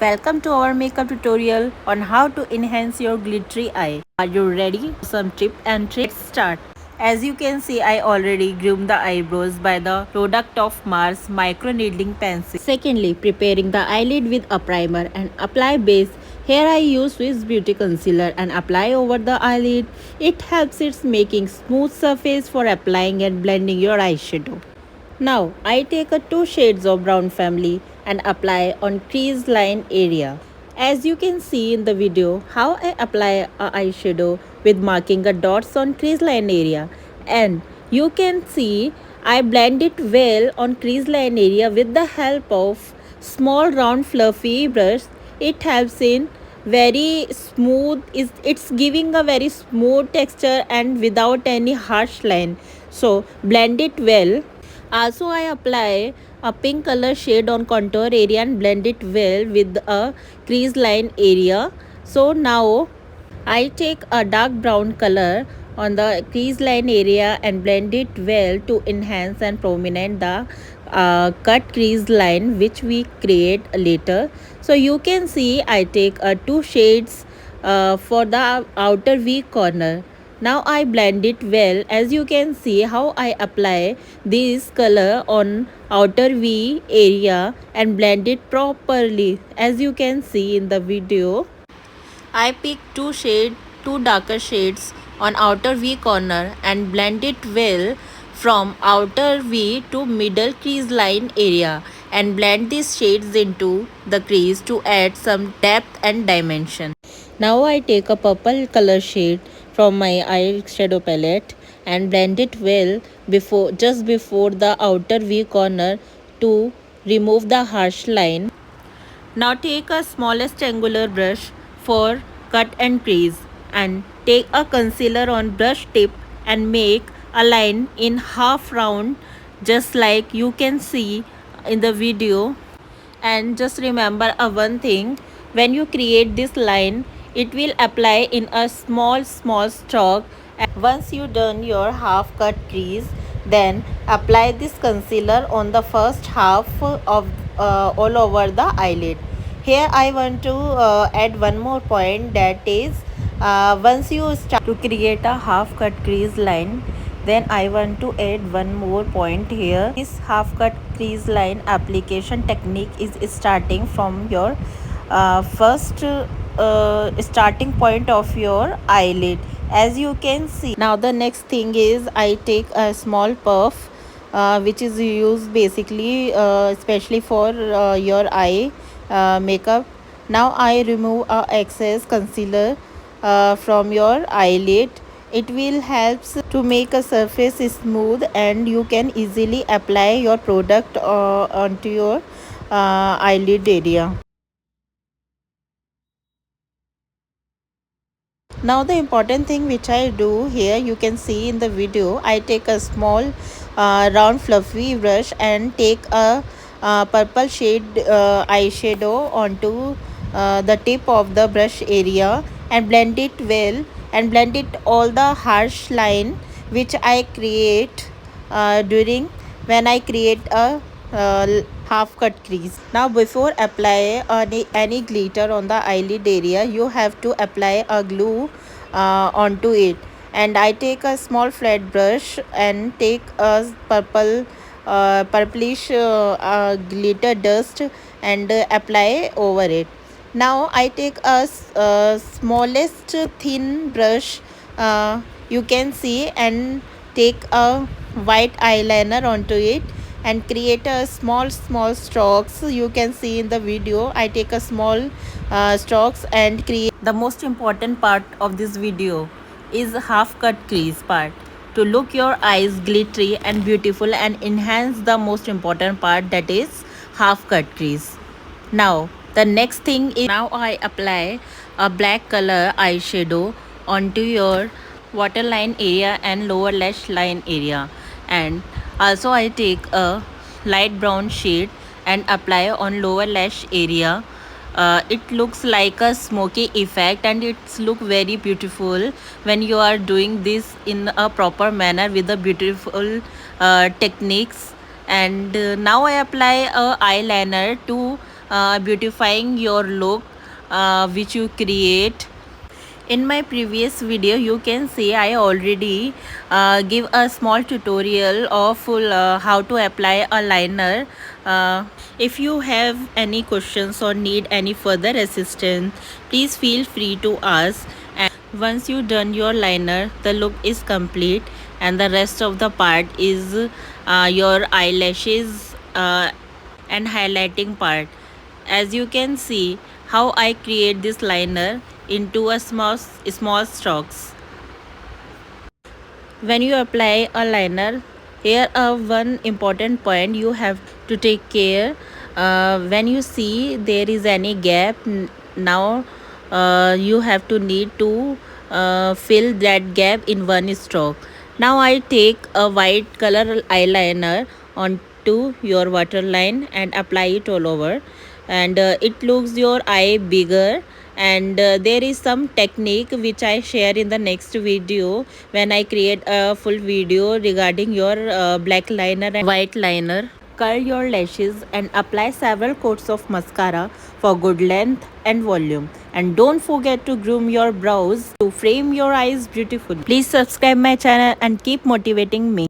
Welcome to our makeup tutorial on how to enhance your glittery eye. Are you ready? Some tip and tricks. Let's start. As you can see, I already groomed the eyebrows by the product of Mars micro needling pencil. Secondly, preparing the eyelid with a primer and apply base. Here I use Swiss Beauty concealer and apply over the eyelid. It helps it making smooth surface for applying and blending your eyeshadow. Now I take a two shades of brown family and apply on crease line area. As you can see in the video how I apply a eyeshadow with marking a dots on crease line area, and you can see I blend it well on crease line area with the help of small round fluffy brush. It helps in very smooth, it's giving a very smooth texture and without any harsh line. So blend it well. Also, I apply a pink color shade on contour area and blend it well with a crease line area. So now I take a dark brown color on the crease line area and blend it well to enhance and prominent the cut crease line which we create later. So you can see I take two shades for the outer V corner. Now I blend it well. As you can see how I apply this color on outer V area and blend it properly. As you can see in the video, I pick two darker shades on outer V corner and blend it well from outer V to middle crease line area and blend these shades into the crease to add some depth and dimension. Now I take a purple color shade from my eyeshadow palette and blend it well just before the outer V corner to remove the harsh line. Now take a smallest angular brush for cut and crease and take a concealer on brush tip and make a line in half round just like you can see in the video. And just remember one thing, when you create this line it will apply in a small stroke. And once you done your half cut crease, then apply this concealer on the first half of all over the eyelid. Here I want to add one more point, that is once you start to create a half cut crease line, then I want to add one more point here. This half cut crease line application technique is starting from your first starting point of your eyelid, as you can see. Now the next thing is I take a small puff which is used basically especially for your eye makeup. Now I remove excess concealer from your eyelid. It will helps to make a surface smooth and you can easily apply your product onto your eyelid area. Now the important thing which I do here, you can see in the video, I take a small round fluffy brush and take a purple shade eyeshadow onto the tip of the brush area and blend it well and blend it all the harsh line which I create during when I create a half cut crease. Now before apply any glitter on the eyelid area, you have to apply a glue onto it, and I take a small flat brush and take a purplish glitter dust and apply over it. Now I take a smallest thin brush, you can see, and take a white eyeliner onto it and create a small strokes. You can see in the video I take a small strokes and create. The most important part of this video is half cut crease part to look your eyes glittery and beautiful and enhance the most important part, that is half cut crease. Now the next thing is, now I apply a black color eyeshadow onto your waterline area and lower lash line area, and also I take a light brown shade and apply on lower lash area. It looks like a smoky effect and it's look very beautiful when you are doing this in a proper manner with the beautiful techniques. And now I apply a eyeliner to beautifying your look which you create. In my previous video you can see I already give a small tutorial of how to apply a liner. If you have any questions or need any further assistance, please feel free to ask. And once you done your liner, the look is complete and the rest of the part is your eyelashes and highlighting part. As you can see how I create this liner into a small strokes. When you apply a liner, here one important point you have to take care. When you see there is any gap, now you have to need to fill that gap in one stroke. Now I take a white color eyeliner onto your waterline and apply it all over, and it looks your eye bigger. And there is some technique which I share in the next video when I create a full video regarding your black liner and white liner. Curl your lashes and apply several coats of mascara for good length and volume. And don't forget to groom your brows to frame your eyes beautifully. Please subscribe my channel and keep motivating me.